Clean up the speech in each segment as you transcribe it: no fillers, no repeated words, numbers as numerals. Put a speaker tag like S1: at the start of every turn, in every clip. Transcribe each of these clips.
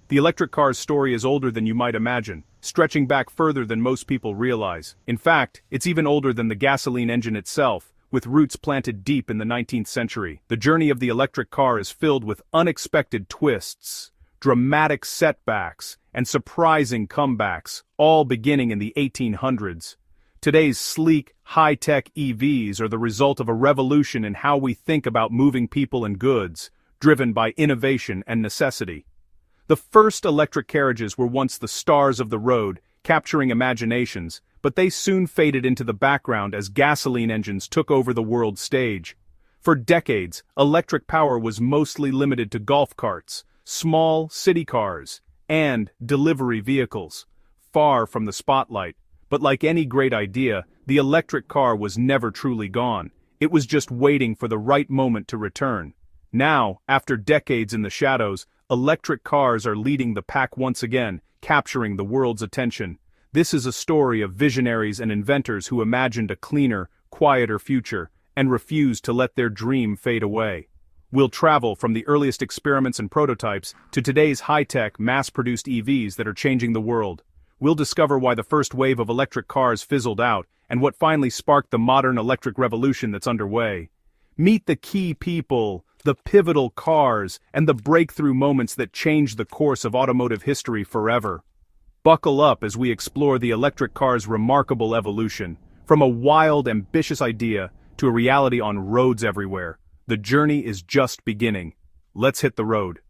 S1: The electric car's story is older than you might imagine, stretching back further than most people realize. In fact, it's even older than the gasoline engine itself, with roots planted deep in the 19th century. The journey of the electric car is filled with unexpected twists, dramatic setbacks, and surprising comebacks, all beginning in the 1800s. Today's sleek, high-tech EVs are the result of a revolution in how we think about moving people and goods, driven by innovation and necessity. The first electric carriages were once the stars of the road, capturing imaginations, but they soon faded into the background as gasoline engines took over the world stage. For decades, electric power was mostly limited to golf carts, small city cars, and delivery vehicles, far from the spotlight. But like any great idea, the electric car was never truly gone. It was just waiting for the right moment to return. Now, after decades in the shadows, electric cars are leading the pack once again, capturing the world's attention. This is a story of visionaries and inventors who imagined a cleaner, quieter future, and refused to let their dream fade away. We'll travel from the earliest experiments and prototypes to today's high-tech, mass-produced EVs that are changing the world. We'll discover why the first wave of electric cars fizzled out, and what finally sparked the modern electric revolution that's underway. Meet the key people, the pivotal cars, and the breakthrough moments that changed the course of automotive history forever. Buckle up as we explore the electric car's remarkable evolution, from a wild, ambitious idea to a reality on roads everywhere. The journey is just beginning. Let's hit the road.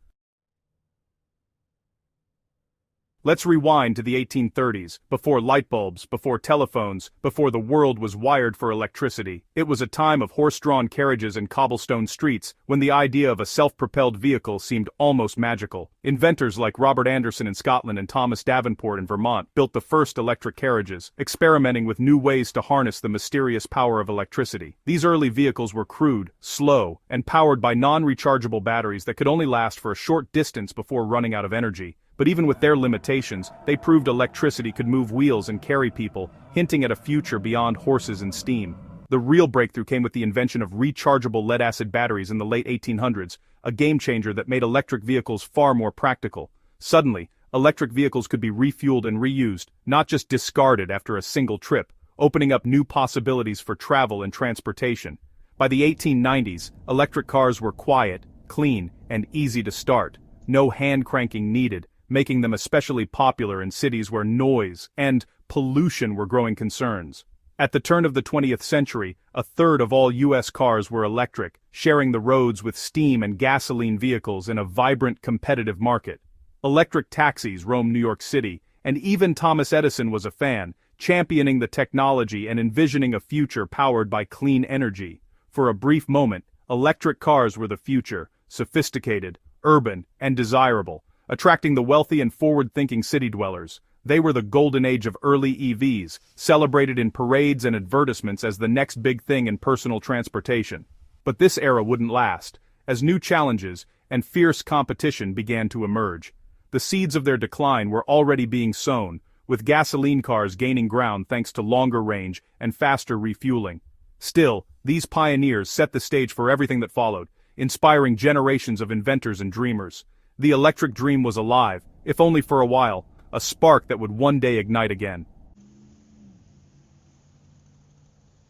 S1: Let's rewind to the 1830s, before light bulbs, before telephones, before the world was wired for electricity. It was a time of horse-drawn carriages and cobblestone streets, when the idea of a self-propelled vehicle seemed almost magical. Inventors like Robert Anderson in Scotland and Thomas Davenport in Vermont built the first electric carriages, experimenting with new ways to harness the mysterious power of electricity. These early vehicles were crude, slow, and powered by non-rechargeable batteries that could only last for a short distance before running out of energy. But even with their limitations, they proved electricity could move wheels and carry people, hinting at a future beyond horses and steam. The real breakthrough came with the invention of rechargeable lead-acid batteries in the late 1800s, a game-changer that made electric vehicles far more practical. Suddenly, electric vehicles could be refueled and reused, not just discarded after a single trip, opening up new possibilities for travel and transportation. By the 1890s, electric cars were quiet, clean, and easy to start. No hand-cranking needed, making them especially popular in cities where noise and pollution were growing concerns. At the turn of the 20th century, a third of all U.S. cars were electric, sharing the roads with steam and gasoline vehicles in a vibrant, competitive market. Electric taxis roamed New York City, and even Thomas Edison was a fan, championing the technology and envisioning a future powered by clean energy. For a brief moment, electric cars were the future, sophisticated, urban, and desirable, attracting the wealthy and forward-thinking city dwellers. They were the golden age of early EVs, celebrated in parades and advertisements as the next big thing in personal transportation. But this era wouldn't last, as new challenges and fierce competition began to emerge. The seeds of their decline were already being sown, with gasoline cars gaining ground thanks to longer range and faster refueling. Still, these pioneers set the stage for everything that followed, inspiring generations of inventors and dreamers. The electric dream was alive, if only for a while, a spark that would one day ignite again.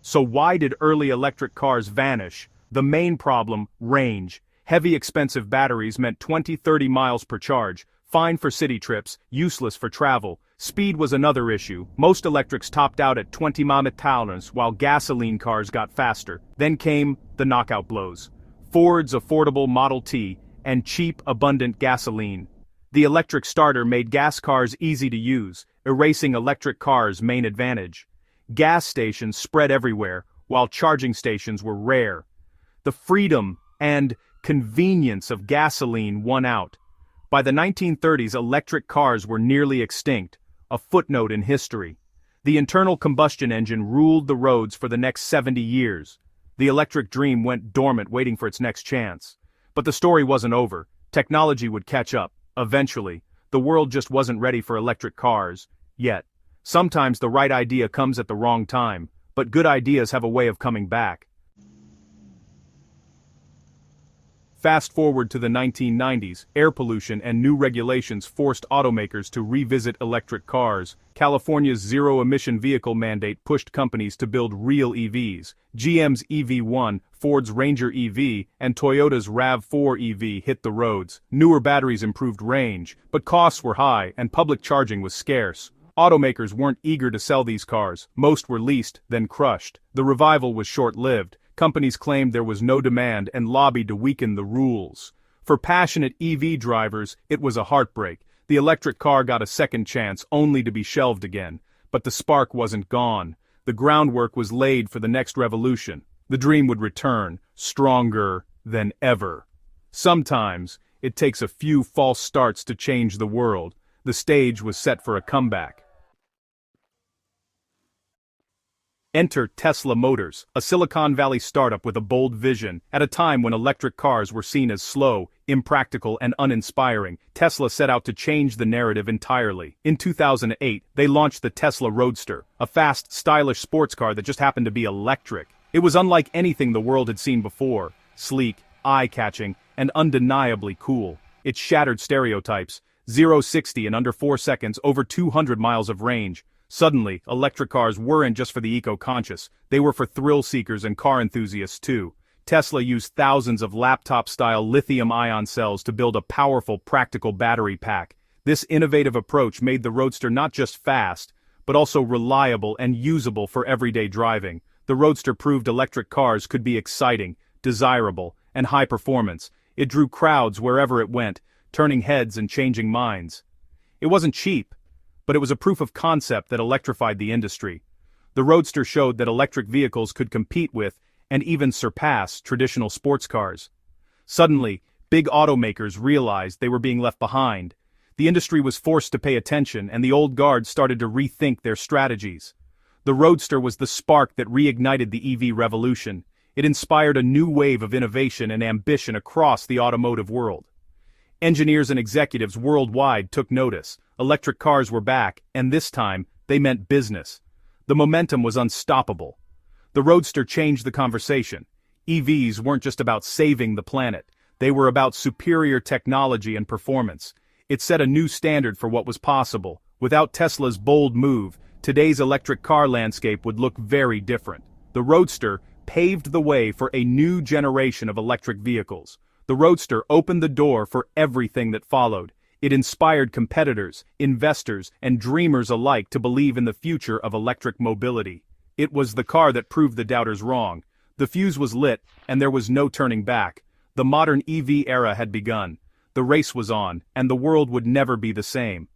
S1: So why did early electric cars vanish? The main problem, range. Heavy expensive batteries meant 20-30 miles per charge, fine for city trips, useless for travel. Speed was another issue. Most electrics topped out at 20 mph, while gasoline cars got faster. Then came the knockout blows. Ford's affordable Model T, and cheap, abundant gasoline. The electric starter made gas cars easy to use, erasing electric cars' main advantage. Gas stations spread everywhere, while charging stations were rare. The freedom and convenience of gasoline won out. By the 1930s, electric cars were nearly extinct, a footnote in history. The internal combustion engine ruled the roads for the next 70 years. The electric dream went dormant, waiting for its next chance. But the story wasn't over. Technology would catch up, eventually. The world just wasn't ready for electric cars, yet. Sometimes the right idea comes at the wrong time, but good ideas have a way of coming back. Fast forward to the 1990s, air pollution and new regulations forced automakers to revisit electric cars. California's zero-emission vehicle mandate pushed companies to build real EVs. GM's EV1, Ford's Ranger EV, and Toyota's RAV4 EV hit the roads. Newer batteries improved range, but costs were high and public charging was scarce. Automakers weren't eager to sell these cars. Most were leased, then crushed. The revival was short-lived. Companies claimed there was no demand and lobbied to weaken the rules. For passionate EV drivers, it was a heartbreak. The electric car got a second chance only to be shelved again. But the spark wasn't gone. The groundwork was laid for the next revolution. The dream would return, stronger than ever. Sometimes, it takes a few false starts to change the world. The stage was set for a comeback. Enter Tesla Motors, a Silicon Valley startup with a bold vision. At a time when electric cars were seen as slow, impractical, and uninspiring, Tesla set out to change the narrative entirely. In 2008, they launched the Tesla Roadster, a fast, stylish sports car that just happened to be electric. It was unlike anything the world had seen before, sleek, eye-catching, and undeniably cool. It shattered stereotypes, 0-60 in under 4 seconds, over 200 miles of range. Suddenly, electric cars weren't just for the eco-conscious, they were for thrill-seekers and car enthusiasts too. Tesla used thousands of laptop-style lithium-ion cells to build a powerful, practical battery pack. This innovative approach made the Roadster not just fast, but also reliable and usable for everyday driving. The Roadster proved electric cars could be exciting, desirable, and high-performance. It drew crowds wherever it went, turning heads and changing minds. It wasn't cheap, but it was a proof of concept that electrified the industry. The Roadster showed that electric vehicles could compete with, and even surpass, traditional sports cars. Suddenly, big automakers realized they were being left behind. The industry was forced to pay attention, and the old guard started to rethink their strategies. The Roadster was the spark that reignited the EV revolution. It inspired a new wave of innovation and ambition across the automotive world. Engineers and executives worldwide took notice. Electric cars were back, and this time, they meant business. The momentum was unstoppable. The Roadster changed the conversation. EVs weren't just about saving the planet. They were about superior technology and performance. It set a new standard for what was possible. Without Tesla's bold move, today's electric car landscape would look very different. The Roadster paved the way for a new generation of electric vehicles. The Roadster opened the door for everything that followed. It inspired competitors, investors, and dreamers alike to believe in the future of electric mobility. It was the car that proved the doubters wrong. The fuse was lit, and there was no turning back. The modern EV era had begun. The race was on, and the world would never be the same.